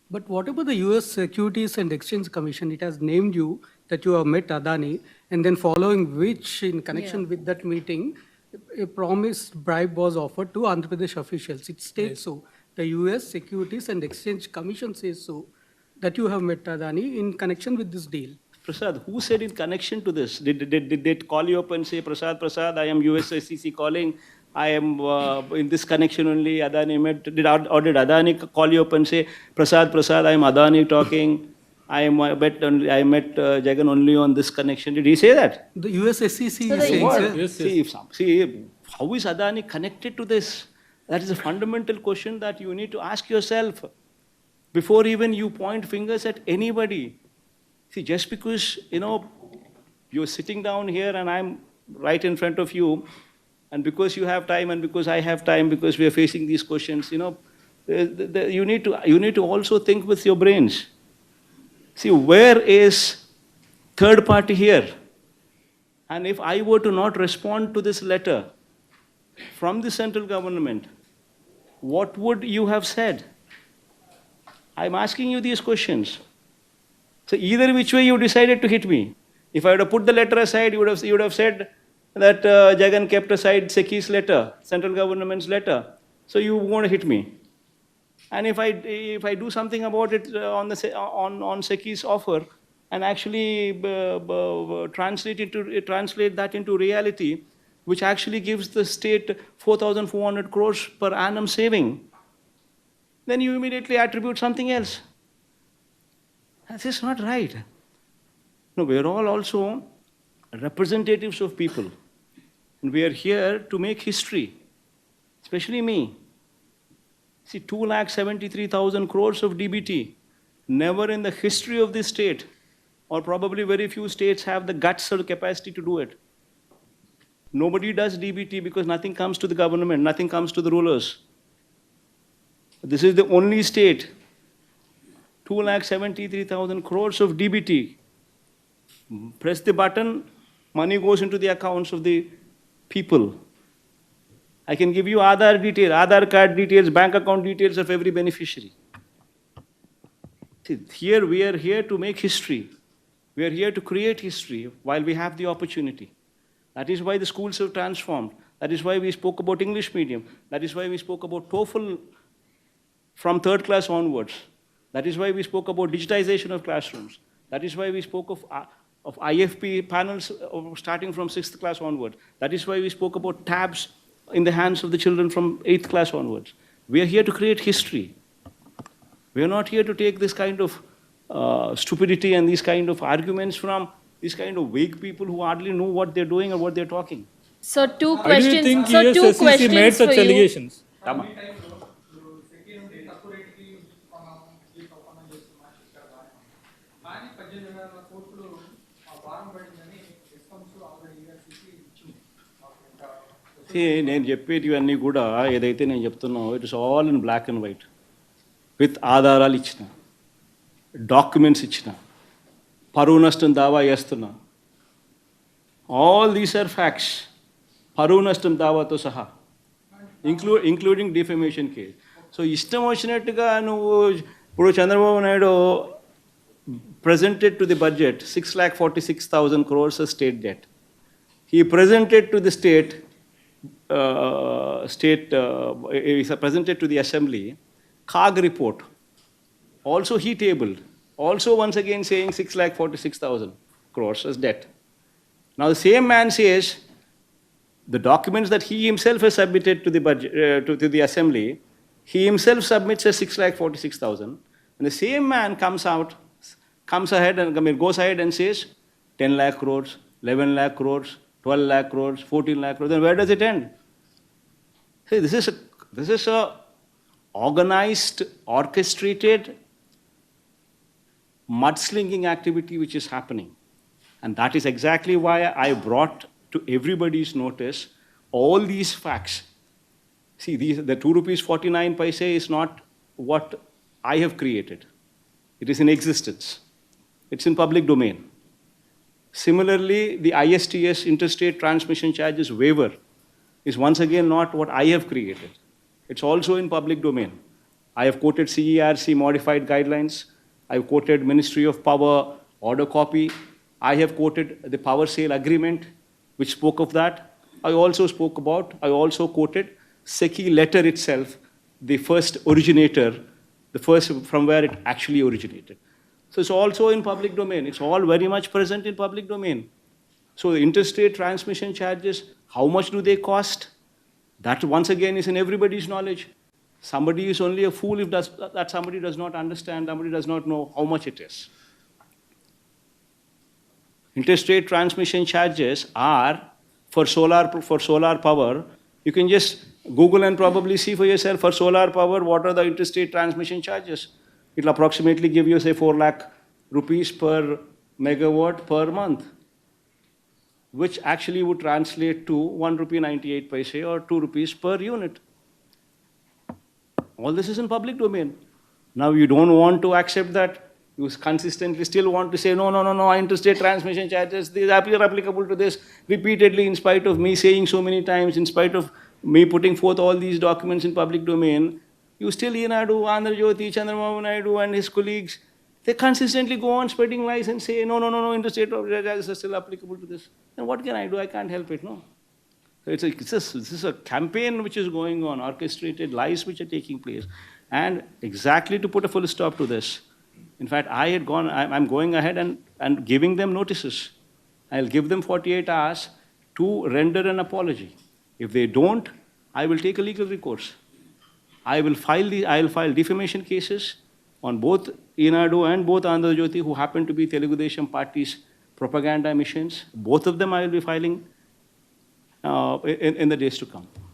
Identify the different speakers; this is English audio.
Speaker 1: But what about the US Securities and Exchange Commission? It has named you that you have met Adani, and then following which, in connection with that meeting, a promised bribe was offered to Andhra Pradesh officials. It states so. The US Securities and Exchange Commission says so, that you have met Adani in connection with this deal.
Speaker 2: Prasad, who said in connection to this? Did they call you up and say, Prasad, I am USSCC calling, I am in this connection only, Adani met, or did Adani call you up and say, Prasad, I am Adani talking, I met Jagan only on this connection. Did he say that?
Speaker 1: The US SEC
Speaker 3: So
Speaker 1: is
Speaker 3: the
Speaker 1: saying,
Speaker 3: US
Speaker 1: sir.
Speaker 2: Yes. See, how is Adani connected to this? That is a fundamental question that you need to ask yourself before even you point fingers at anybody. See, just because, you're sitting down here and I'm right in front of you, and because you have time and because I have time, because we are facing these questions, you need to also think with your brains. See, where is third party here? And if I were to not respond to this letter from the central government, what would you have said? I'm asking you these questions. So either which way you decided to hit me. If I would have put the letter aside, you would have said that Jagan kept aside Seki's letter, central government's letter. So you want to hit me. And if I do something about it on Seki's offer and actually translate that into reality, which actually gives the state 4,400 crores per annum saving, then you immediately attribute something else. This is not right. No, we are all also representatives of people. And we are here to make history, especially me. See, 2,73,000 crores of DBT. Never in the history of this state, or probably very few states have the guts or the capacity to do it. Nobody does DBT because nothing comes to the government, nothing comes to the rulers. This is the only state. 2,73,000 crores of DBT. Press the button, money goes into the accounts of the people. I can give you Aadhaar card details, bank account details of every beneficiary. See, here we are here to make history. We are here to create history while we have the opportunity. That is why the schools have transformed. That is why we spoke about English medium. That is why we spoke about TOEFL from third class onwards. That is why we spoke about digitization of classrooms. That is why we spoke of IFP panels starting from 6th class onward. That is why we spoke about tabs in the hands of the children from 8th class onwards. We are here to create history. We are not here to take this kind of stupidity and these kind of arguments from these kind of vague people who hardly know what they're doing or what they're talking.
Speaker 3: So two
Speaker 4: Why do you think
Speaker 3: questions. So two
Speaker 4: USSCC made
Speaker 3: questions
Speaker 4: such
Speaker 3: for you.
Speaker 4: allegations?
Speaker 2: Tama. నేను చెప్పేది ఇవన్నీ కూడా ఏదైతే నేను చెప్తున్నానో it is all in black and white with ఆధారాలు ఇచ్చిన documents ఇచ్చిన పరువు నష్టం దావా వేస్తున్నా ఆల్ దీస్ ఆర్ ఫ్యాక్ట్స్ పరువు నష్టం దావాతో సహా ఇంక్లూడింగ్ డిఫెమేషన్ కేస్ సో ఇష్టం వచ్చినట్టుగా నువ్వు ఇప్పుడు Chandrababu Naidu presented to the budget 6,46,000 crores of state debt. He presented to the presented to the assembly CAG report. Also he tabled. Also once again saying 6,46,000 crores as debt. Now the same man says the documents that he himself has submitted to the budget to the assembly, he himself submits as 6,46,000, and the same man comes ahead and goes ahead and says 10 lakh crores, 11 lakh crores, 12 lakh crores, 14 lakh crores. Then where does it end? See, this is a organized, orchestrated mudslinging activity which is happening. And that is exactly why I brought to everybody's notice all these facts. See, the 2 rupees 49 paise is not what I have created. It is in existence. It's in public domain. Similarly, the ISTS interstate transmission charges waiver is once again not what I have created. It's also in public domain. I have quoted CERC modified guidelines. I have quoted Ministry of Power order copy. I have quoted the power sale agreement, which spoke of that. I also quoted SECI letter itself, the first originator, the first from where it actually originated. So it's also in public domain. It's all very much present in public domain. So the interstate transmission charges, how much do they cost? That once again is in everybody's knowledge. Somebody is only a fool if that somebody does not understand, somebody does not know how much it is. Interstate transmission charges are for solar power. You can just Google and probably see for yourself for solar power what are the interstate transmission charges. It will approximately give you say 4 lakh rupees per megawatt per month, which actually would translate to 1 rupee 98 paise or 2 rupees per unit. All this is in public domain. Now you don't want to accept that. You consistently still want to say, no, interstate transmission charges, these are applicable to this repeatedly, in spite of me saying so many times, in spite of me putting forth all these documents in public domain. You still, Enadu, Andhra Jyoti, Chandrababu Naidu and his colleagues, they consistently go on spreading lies and say, no, interstate charges are still applicable to this. Then what can I do? I can't help it, no? So this is a campaign which is going on, orchestrated lies which are taking place. And exactly to put a full stop to this, in fact, I'm going ahead and giving them notices. I'll give them 48 hours to render an apology. If they don't, I will take a legal recourse. I'll file defamation cases on both Enadu and both Andhra Jyoti, who happen to be Telugu Desam Party's propaganda missions. Both of them I will be filing in the days to come.